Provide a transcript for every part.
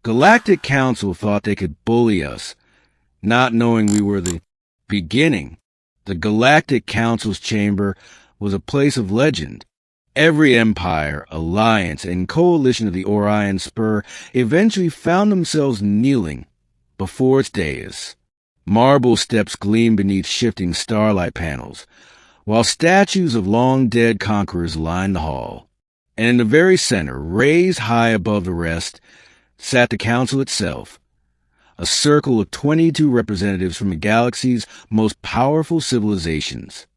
Galactic Council thought they could bully us, not knowing we were the beginning. The Galactic Council's chamber was a place of legend. Every empire, alliance, and coalition of the Orion Spur eventually found themselves kneeling before its dais. Marble steps gleamed beneath shifting starlight panels, while statues of long-dead conquerors lined the hall. And in the very center, raised high above the rest, sat the council itself, a circle of 22 representatives from the galaxy's most powerful civilizations.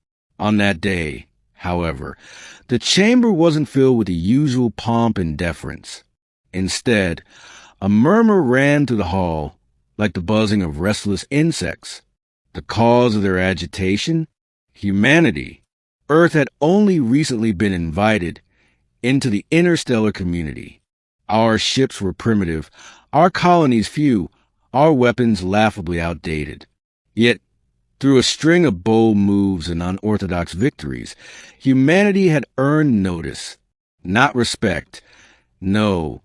On that day, however, the chamber wasn't filled with the usual pomp and deference. Instead, a murmur ran through the hall like the buzzing of restless insects. The cause of their agitation? Humanity. Earth had only recently been invited into the interstellar community. Our ships were primitive, our colonies few, our weapons laughably outdated. Yet, through a string of bold moves and unorthodox victories, humanity had earned notice, not respect. No,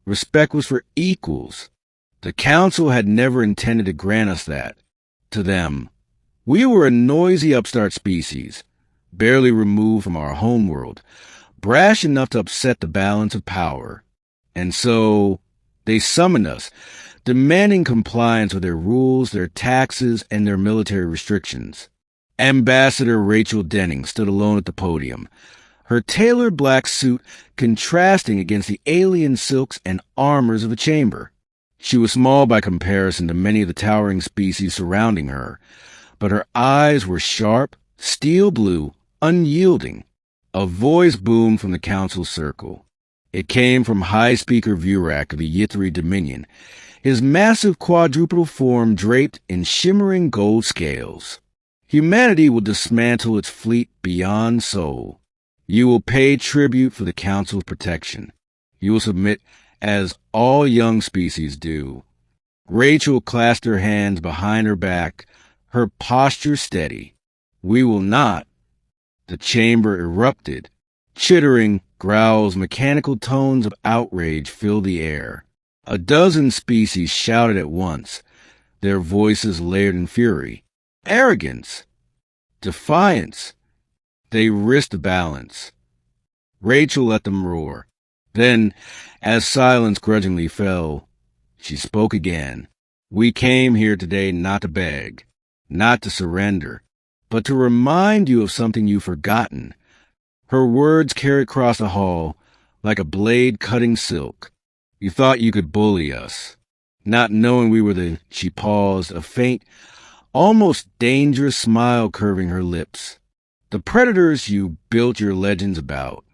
respect was for equals. The Council had never intended to grant us that. To them, we were a noisy upstart species, barely removed from our homeworld, brash enough to upset the balance of power. And so, they summoned us, demanding compliance with their rules, their taxes, and their military restrictions. Ambassador Rachel Denning stood alone at the podium, her tailored black suit contrasting against the alien silks and armors of the chamber. She was small by comparison to many of the towering species surrounding her, but her eyes were sharp, steel blue, unyielding. A voice boomed from the council circle. It came from High Speaker Vurak of the Yithri Dominion, his massive quadrupedal form draped in shimmering gold scales. Humanity will dismantle its fleet beyond Sol. You will pay tribute for the Council's protection. You will submit as all young species do. Rachel clasped her hands behind her back, her posture steady. We will not. The chamber erupted. Chittering growls, mechanical tones of outrage filled the air. A dozen species shouted at once, their voices layered in fury. Arrogance. Defiance. They risked the balance. Rachel let them roar. Then, as silence grudgingly fell, she spoke again. We came here today not to beg, not to surrender, but to remind you of something you've forgotten. Her words carried across the hall like a blade cutting silk. You thought you could bully us, not knowing we were the... She paused, a faint, almost dangerous smile curving her lips. The predators you built your legends about.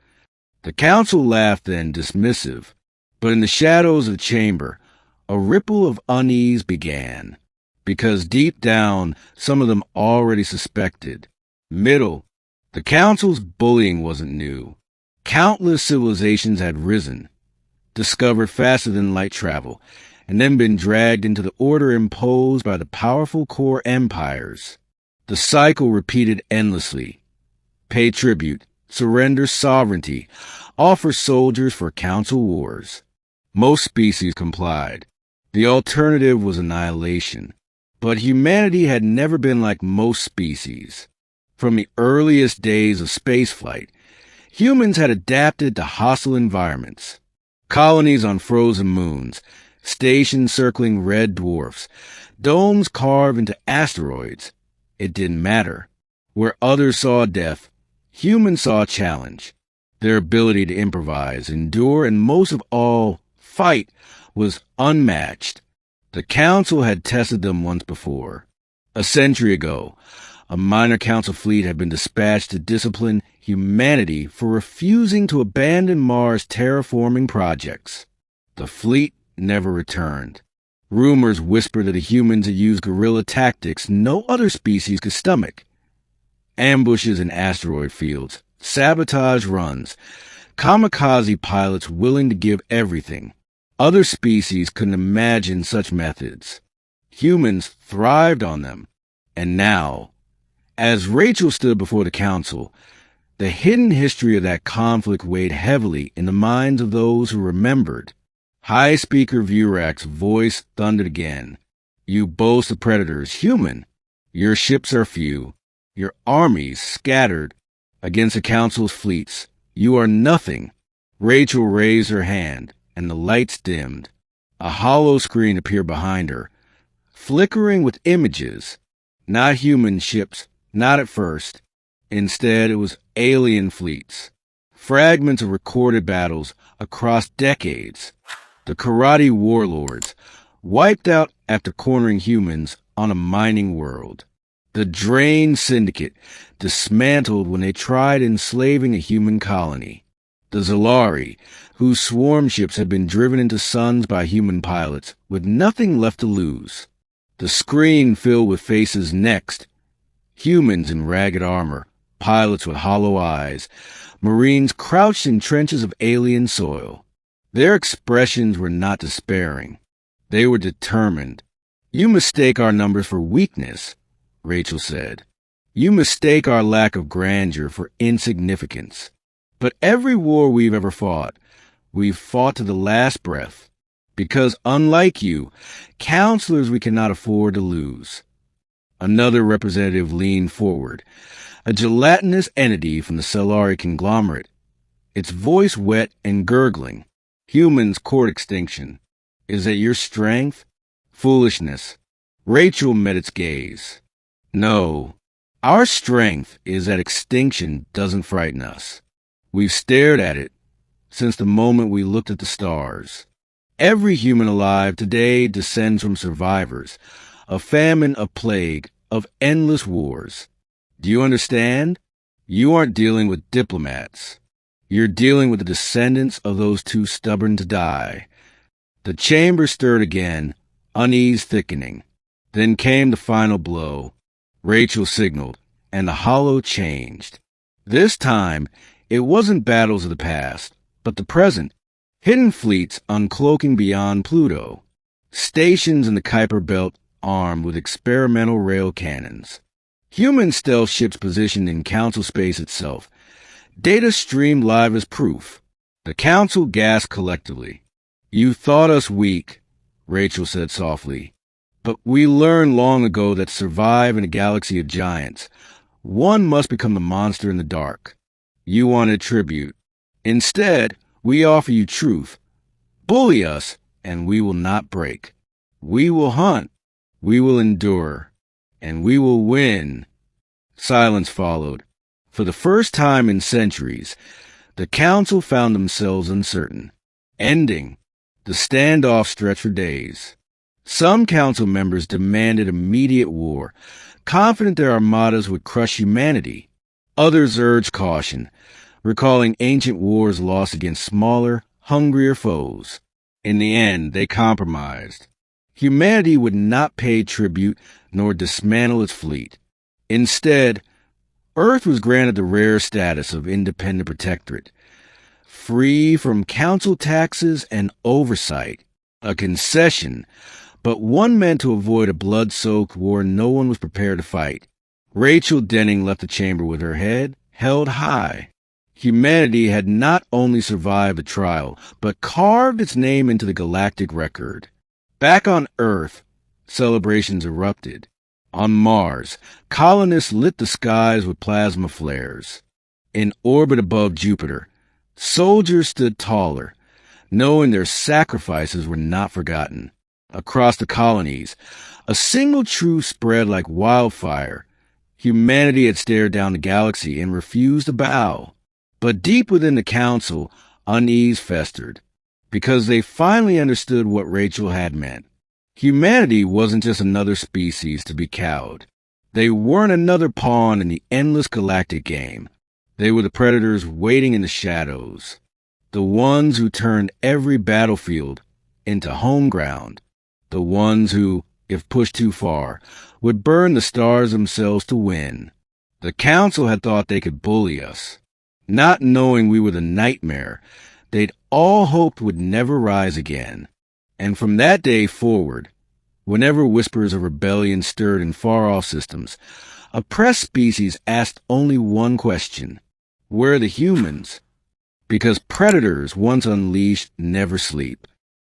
The council laughed then, dismissive, but in the shadows of the chamber, a ripple of unease began, because deep down, some of them already suspected. The council's bullying wasn't new. Countless civilizations had risen, discovered faster than light travel, and then been dragged into the order imposed by the powerful core empires. The cycle repeated endlessly. Pay tribute, surrender sovereignty, offer soldiers for council wars. Most species complied. The alternative was annihilation. But humanity had never been like most species. From the earliest days of spaceflight, humans had adapted to hostile environments. Colonies on frozen moons, stations circling red dwarfs, domes carved into asteroids. It didn't matter. Where others saw death, humans saw a challenge. Their ability to improvise, endure, and most of all, fight was unmatched. The council had tested them once before. A century ago, a minor council fleet had been dispatched to discipline humanity for refusing to abandon Mars' terraforming projects. The fleet never returned. Rumors whispered that the humans had used guerrilla tactics no other species could stomach. Ambushes in asteroid fields, sabotage runs, kamikaze pilots willing to give everything. Other species couldn't imagine such methods. Humans thrived on them. And now, as Rachel stood before the council, the hidden history of that conflict weighed heavily in the minds of those who remembered. High-speaker Vurak's voice thundered again. You boast of predators, human. Your ships are few. Your armies scattered against the Council's fleets. You are nothing. Rachel raised her hand, and the lights dimmed. A hollow screen appeared behind her, flickering with images. Not human ships, not at first. Instead, it was alien fleets. Fragments of recorded battles across decades. The karate warlords, wiped out after cornering humans on a mining world. The Drain Syndicate, dismantled when they tried enslaving a human colony. The Zalari, whose swarm ships had been driven into suns by human pilots, with nothing left to lose. The screen filled with faces next. Humans in ragged armor, pilots with hollow eyes, Marines crouched in trenches of alien soil. Their expressions were not despairing. They were determined. You mistake our numbers for weakness, Rachel said. You mistake our lack of grandeur for insignificance. But every war we've ever fought, we've fought to the last breath. Because unlike you, counselors we cannot afford to lose. Another representative leaned forward, a gelatinous entity from the Solari conglomerate, its voice wet and gurgling. Humans court extinction. Is that your strength? Foolishness. Rachel met its gaze. No, our strength is that extinction doesn't frighten us. We've stared at it since the moment we looked at the stars. Every human alive today descends from survivors, of famine, of plague, of endless wars. Do you understand? You aren't dealing with diplomats. You're dealing with the descendants of those too stubborn to die. The chamber stirred again, unease thickening. Then came the final blow. Rachel signaled, and the hollow changed. This time, it wasn't battles of the past, but the present. Hidden fleets uncloaking beyond Pluto. Stations in the Kuiper Belt armed with experimental rail cannons. Human stealth ships positioned in Council space itself. Data streamed live as proof. The Council gasped collectively. You thought us weak, Rachel said softly. But we learned long ago that to survive in a galaxy of giants, one must become the monster in the dark. You wanted tribute. Instead, we offer you truth. Bully us, and we will not break. We will hunt. We will endure. And we will win. Silence followed. For the first time in centuries, the Council found themselves uncertain. Ending. The standoff stretched for days. Some Council members demanded immediate war, confident their armadas would crush humanity. Others urged caution, recalling ancient wars lost against smaller, hungrier foes. In the end, they compromised. Humanity would not pay tribute nor dismantle its fleet. Instead, Earth was granted the rare status of independent protectorate, free from Council taxes and oversight, a concession, but one meant to avoid a blood-soaked war no one was prepared to fight. Rachel Denning left the chamber with her head held high. Humanity had not only survived the trial, but carved its name into the galactic record. Back on Earth, celebrations erupted. On Mars, colonists lit the skies with plasma flares. In orbit above Jupiter, soldiers stood taller, knowing their sacrifices were not forgotten. Across the colonies, a single truth spread like wildfire. Humanity had stared down the galaxy and refused to bow. But deep within the Council, unease festered, because they finally understood what Rachel had meant. Humanity wasn't just another species to be cowed. They weren't another pawn in the endless galactic game. They were the predators waiting in the shadows, the ones who turned every battlefield into home ground, the ones who, if pushed too far, would burn the stars themselves to win. The Council had thought they could bully us, not knowing we were the nightmare they'd all hoped would never rise again. And from that day forward, whenever whispers of rebellion stirred in far-off systems, oppressed species asked only one question: where are the humans? Because predators, once unleashed, never sleep.